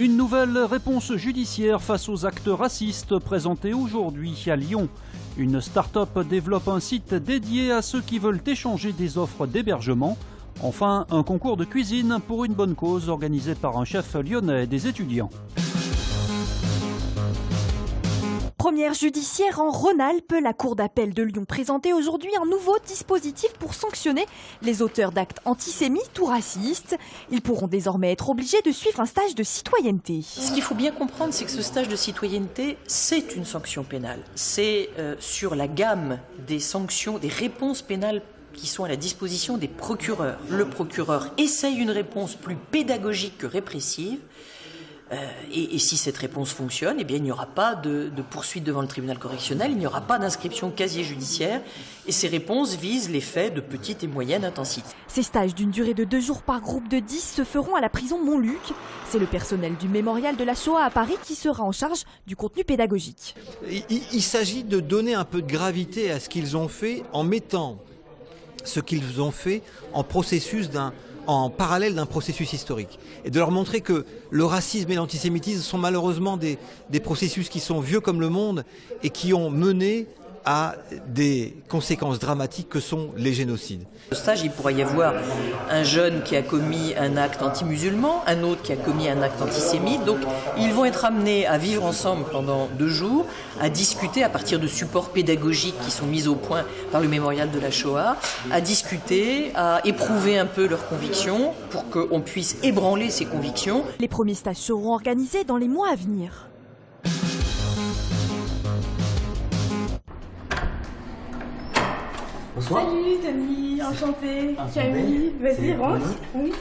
Une nouvelle réponse judiciaire face aux actes racistes présentés aujourd'hui à Lyon. Une start-up développe un site dédié à ceux qui veulent échanger des offres d'hébergement. Enfin, un concours de cuisine pour une bonne cause organisé par un chef lyonnais et des étudiants. Première judiciaire en Rhône-Alpes, la Cour d'appel de Lyon présentait aujourd'hui un nouveau dispositif pour sanctionner les auteurs d'actes antisémites ou racistes. Ils pourront désormais être obligés de suivre un stage de citoyenneté. Ce qu'il faut bien comprendre, c'est que ce stage de citoyenneté, c'est une sanction pénale. C'est sur la gamme des sanctions, des réponses pénales qui sont à la disposition des procureurs. Le procureur essaye une réponse plus pédagogique que répressive. Et si cette réponse fonctionne, eh bien, il n'y aura pas de poursuite devant le tribunal correctionnel, il n'y aura pas d'inscription au casier judiciaire. Et ces réponses visent les faits de petite et moyenne intensité. Ces stages d'une durée de 2 jours par groupe de 10 se feront à la prison Montluc. C'est le personnel du mémorial de la Shoah à Paris qui sera en charge du contenu pédagogique. Il s'agit de donner un peu de gravité à ce qu'ils ont fait en mettant ce qu'ils ont fait en parallèle d'un processus historique. Et de leur montrer que le racisme et l'antisémitisme sont malheureusement des processus qui sont vieux comme le monde et qui ont mené à des conséquences dramatiques que sont les génocides. Au stage, il pourrait y avoir un jeune qui a commis un acte anti-musulman, un autre qui a commis un acte antisémite. Donc, ils vont être amenés à vivre ensemble pendant 2 jours, à discuter à partir de supports pédagogiques qui sont mis au point par le mémorial de la Shoah, à discuter, à éprouver un peu leurs convictions pour qu'on puisse ébranler ces convictions. Les premiers stages seront organisés dans les mois à venir. Bonsoir. Salut Tony, enchantée. Camille, vas-y, rentre. Oui.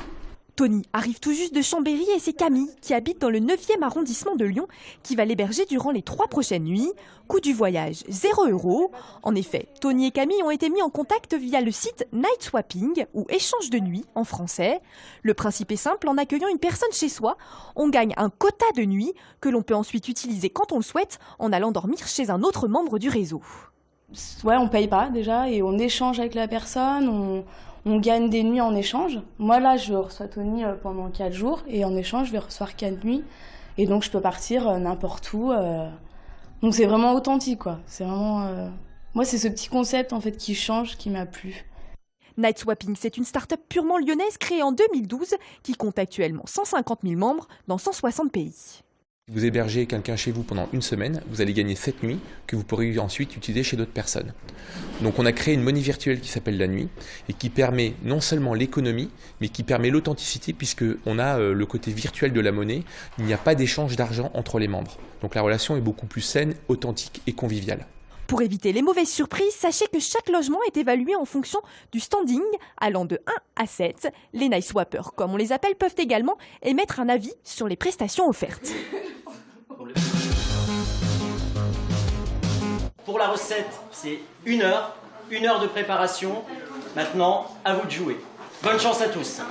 Tony arrive tout juste de Chambéry et c'est Camille qui habite dans le 9e arrondissement de Lyon qui va l'héberger durant les 3 prochaines nuits. Coût du voyage, 0 €. En effet, Tony et Camille ont été mis en contact via le site Night Swapping ou échange de nuit en français. Le principe est simple, en accueillant une personne chez soi, on gagne un quota de nuit que l'on peut ensuite utiliser quand on le souhaite en allant dormir chez un autre membre du réseau. Ouais, on paye pas déjà et on échange avec la personne, on gagne des nuits en échange. Moi là, je reçois Tony pendant 4 jours et en échange, je vais recevoir 4 nuits. Et donc, je peux partir n'importe où. Donc, c'est vraiment authentique, quoi. C'est vraiment... Moi, c'est ce petit concept, en fait, qui change, qui m'a plu. Night Swapping, c'est une start-up purement lyonnaise créée en 2012 qui compte actuellement 150 000 membres dans 160 pays. Si vous hébergez quelqu'un chez vous pendant 1 semaine, vous allez gagner 7 nuits que vous pourrez ensuite utiliser chez d'autres personnes. Donc on a créé une monnaie virtuelle qui s'appelle la nuit et qui permet non seulement l'économie, mais qui permet l'authenticité puisqu'on a le côté virtuel de la monnaie. Il n'y a pas d'échange d'argent entre les membres. Donc la relation est beaucoup plus saine, authentique et conviviale. Pour éviter les mauvaises surprises, sachez que chaque logement est évalué en fonction du standing allant de 1 à 7. Les Night Swappers, comme on les appelle, peuvent également émettre un avis sur les prestations offertes. Pour la recette, c'est 1 heure de préparation. Maintenant, à vous de jouer. Bonne chance à tous.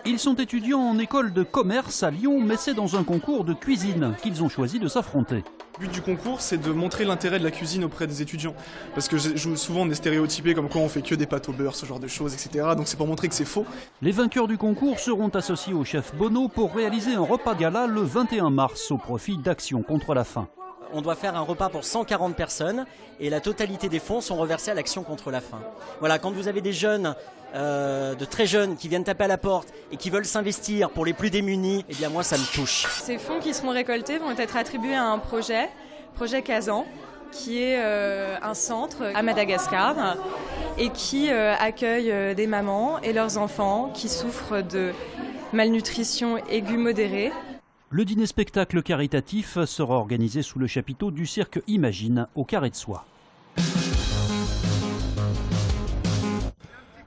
Ils sont étudiants en école de commerce à Lyon, mais c'est dans un concours de cuisine qu'ils ont choisi de s'affronter. Le but du concours, c'est de montrer l'intérêt de la cuisine auprès des étudiants. Parce que souvent, on est stéréotypé comme quoi on fait que des pâtes au beurre, ce genre de choses, etc. Donc c'est pour montrer que c'est faux. Les vainqueurs du concours seront associés au chef Bono pour réaliser un repas gala le 21 mars au profit d'Action contre la faim. On doit faire un repas pour 140 personnes et la totalité des fonds sont reversés à l'Action contre la faim. Voilà, quand vous avez des jeunes, de très jeunes qui viennent taper à la porte et qui veulent s'investir pour les plus démunis, eh bien moi ça me touche. Ces fonds qui seront récoltés vont être attribués à un projet Kazan, qui est un centre à Madagascar et qui accueille des mamans et leurs enfants qui souffrent de malnutrition aiguë modérée. Le dîner-spectacle caritatif sera organisé sous le chapiteau du cirque Imagine au Carré de Soie.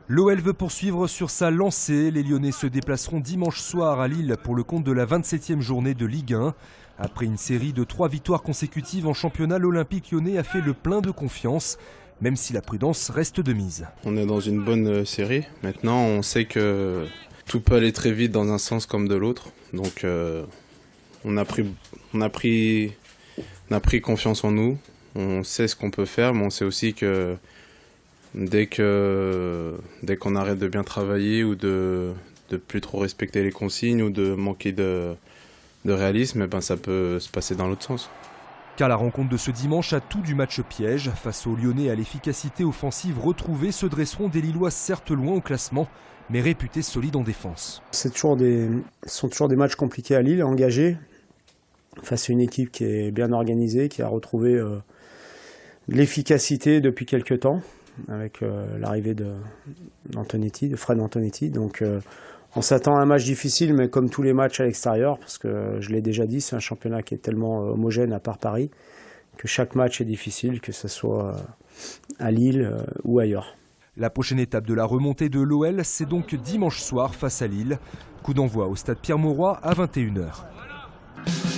L'OL veut poursuivre sur sa lancée. Les Lyonnais se déplaceront dimanche soir à Lille pour le compte de la 27e journée de Ligue 1. Après une série de 3 victoires consécutives en championnat, l'Olympique lyonnais a fait le plein de confiance, même si la prudence reste de mise. On est dans une bonne série. Maintenant, on sait que tout peut aller très vite dans un sens comme de l'autre. Donc, on a pris confiance en nous. On sait ce qu'on peut faire, mais on sait aussi que dès qu'on arrête de bien travailler ou de plus trop respecter les consignes ou de manquer de réalisme, ça peut se passer dans l'autre sens. Car la rencontre de ce dimanche a tout du match piège. Face aux Lyonnais à l'efficacité offensive retrouvée, se dresseront des Lillois certes loin au classement, mais réputés solides en défense. Ce sont toujours des matchs compliqués à Lille, engagés, face à une équipe qui est bien organisée, qui a retrouvé l'efficacité depuis quelques temps, avec l'arrivée de Fred Antonetti. Donc on s'attend à un match difficile, mais comme tous les matchs à l'extérieur, parce que je l'ai déjà dit, c'est un championnat qui est tellement homogène à part Paris, que chaque match est difficile, que ce soit à Lille ou ailleurs. La prochaine étape de la remontée de l'OL, c'est donc dimanche soir face à Lille. Coup d'envoi au stade Pierre-Mauroy à 21 h.